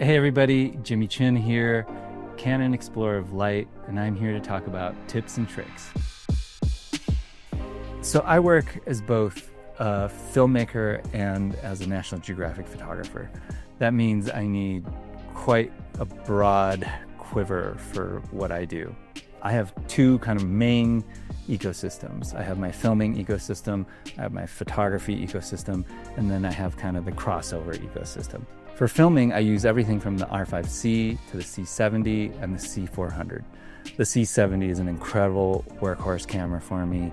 Hey everybody, Jimmy Chin here, Canon Explorer of Light, and I'm here to talk about tips and tricks. So I work as both a filmmaker and as a National Geographic photographer. That means I need quite a broad quiver for what I do. I have two kind of main ecosystems. I have my filming ecosystem, I have my photography ecosystem, and then I have kind of the crossover ecosystem. For filming, I use everything from the R5C to the C70 and the C400. The C70 is an incredible workhorse camera for me.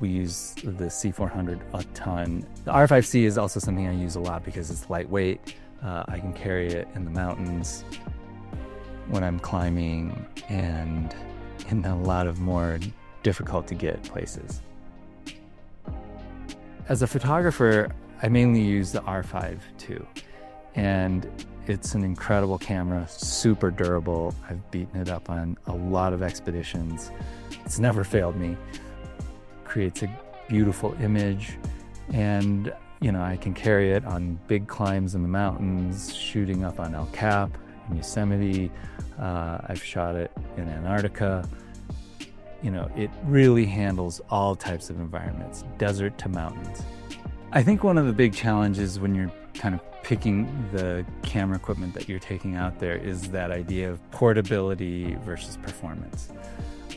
We use the C400 a ton. The R5C is also something I use a lot because it's lightweight. I can carry it in the mountains when I'm climbing and in a lot of more difficult to get places. As a photographer, I mainly use the R5 too. And it's an incredible camera, super durable. I've beaten it up on a lot of expeditions. It's never failed me. Creates a beautiful image, and I can carry it on big climbs in the mountains, shooting up on El Cap, in Yosemite. I've shot it in Antarctica. It really handles all types of environments, desert to mountains. I think one of the big challenges when you're kind of picking the camera equipment that you're taking out there is that idea of portability versus performance.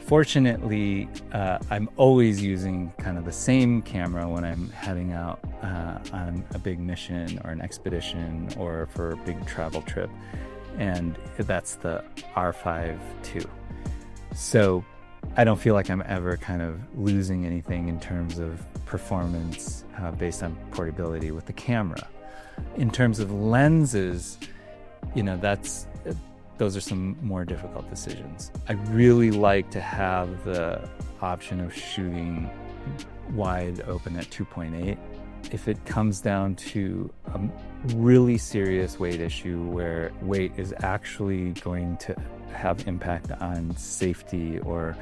Fortunately, I'm always using kind of the same camera when I'm heading out on a big mission or an expedition or for a big travel trip, and that's the R5 II. So I don't feel like I'm ever kind of losing anything in terms of performance based on portability with the camera. In terms of lenses, those are some more difficult decisions. I really like to have the option of shooting wide open at 2.8. If it comes down to a really serious weight issue where weight is actually going to have impact on safety or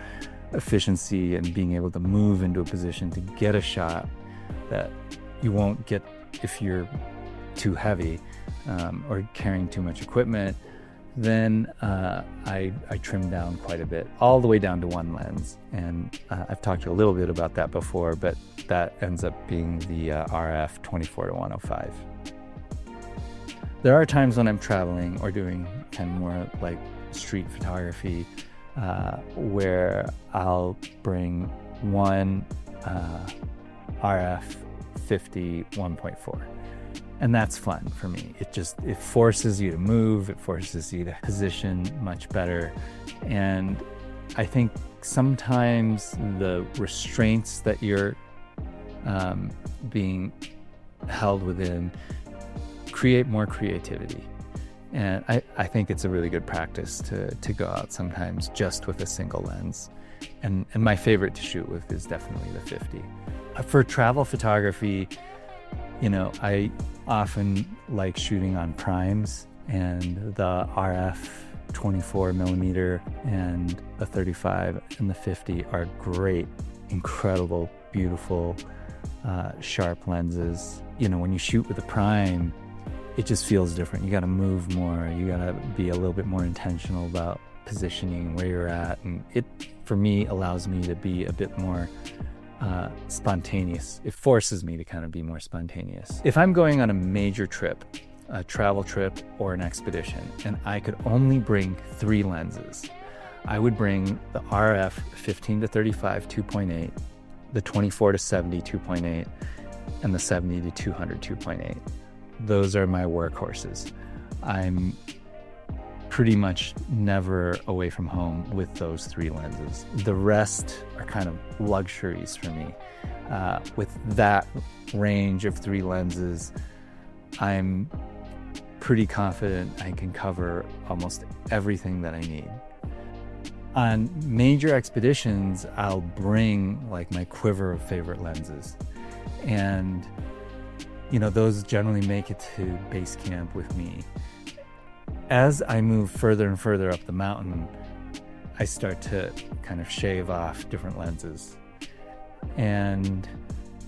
efficiency and being able to move into a position to get a shot that you won't get if you're too heavy or carrying too much equipment, then I trim down quite a bit, all the way down to one lens. And I've talked a little bit about that before, but that ends up being the RF 24-105. There are times when I'm traveling or doing kind of more like street photography where I'll bring one RF 50 1.4. And that's fun for me. It forces you to move, it forces you to position much better. And I think sometimes the restraints that you're being held within create more creativity. And I think it's a really good practice to go out sometimes just with a single lens. And my favorite to shoot with is definitely the 50. For travel photography, I often like shooting on primes, and the RF 24mm and the 35 and the 50 are great, incredible, beautiful, sharp lenses. When you shoot with a prime, it just feels different. You got to move more. You got to be a little bit more intentional about positioning where you're at, and it, for me, allows me to be a bit more spontaneous. It forces me to kind of be more spontaneous. If I'm going on a major trip, a travel trip or an expedition, and I could only bring 3 lenses, I would bring the RF 15-35 2.8, the 24-70 2.8, and the 70-200 2.8. Those are my workhorses. I'm pretty much never away from home with those 3 lenses. The rest are kind of luxuries for me. With that range of 3 lenses, I'm pretty confident I can cover almost everything that I need. On major expeditions, I'll bring like my quiver of favorite lenses. And those generally make it to base camp with me. As I move further and further up the mountain, I start to kind of shave off different lenses. And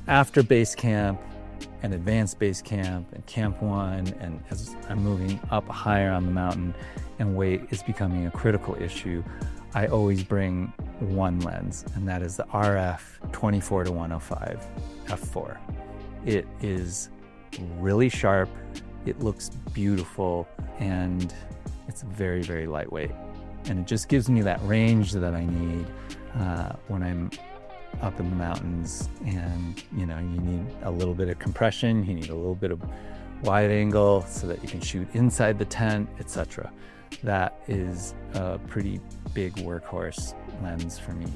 after base camp, an advanced base camp and camp one, and as I'm moving up higher on the mountain and weight is becoming a critical issue, I always bring one lens, and that is the RF 24-105 f4. It is really sharp, it looks beautiful, and it's very, very lightweight. And it just gives me that range that I need when I'm up in the mountains, and you need a little bit of compression, you need a little bit of wide angle so that you can shoot inside the tent, etc. That is a pretty big workhorse lens for me.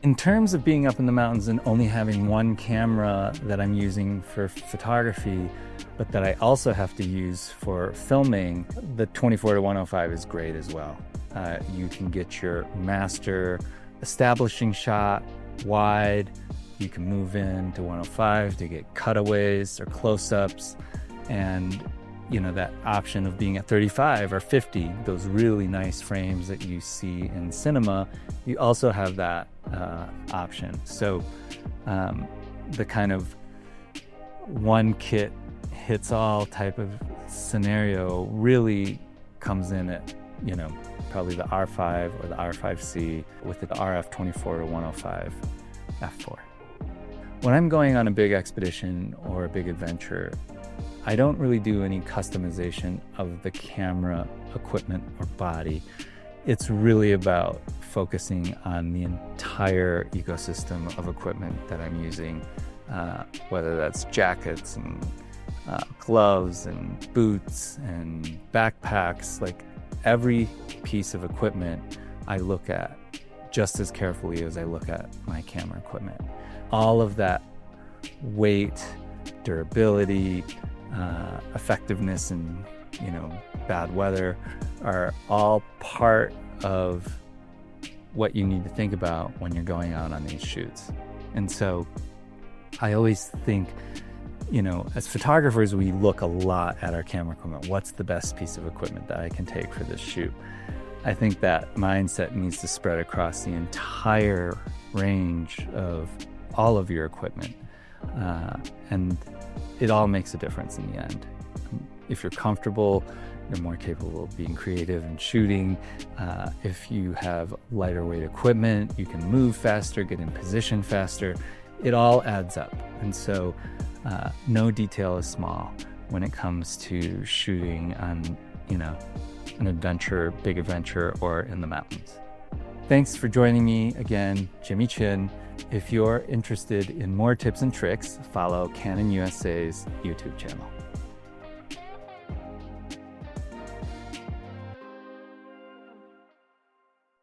In terms of being up in the mountains and only having one camera that I'm using for photography, but that I also have to use for filming, the 24-105 is great as well. You can get your master establishing shot wide, you can move into 105 to get cutaways or close-ups, and that option of being at 35 or 50, those really nice frames that you see in cinema, you also have that option. So the kind of one kit hits all type of scenario really comes in at probably the R5 or the R5C with the RF 24-105 f4. When I'm going on a big expedition or a big adventure, I don't really do any customization of the camera equipment or body. It's really about focusing on the entire ecosystem of equipment that I'm using, whether that's jackets and gloves and boots and backpacks. Like every piece of equipment I look at just as carefully as I look at my camera equipment. All of that weight, durability, effectiveness in bad weather are all part of what you need to think about when you're going out on these shoots. And so I always think, as photographers, we look a lot at our camera equipment. What's the best piece of equipment that I can take for this shoot? I think that mindset needs to spread across the entire range of all of your equipment. And it all makes a difference in the end. If you're comfortable, you're more capable of being creative and shooting. If you have lighter weight equipment, you can move faster, get in position faster. It all adds up. And so no detail is small when it comes to shooting on, an adventure, big adventure, or in the mountains. Thanks for joining me again, Jimmy Chin. If you're interested in more tips and tricks, follow Canon USA's YouTube channel.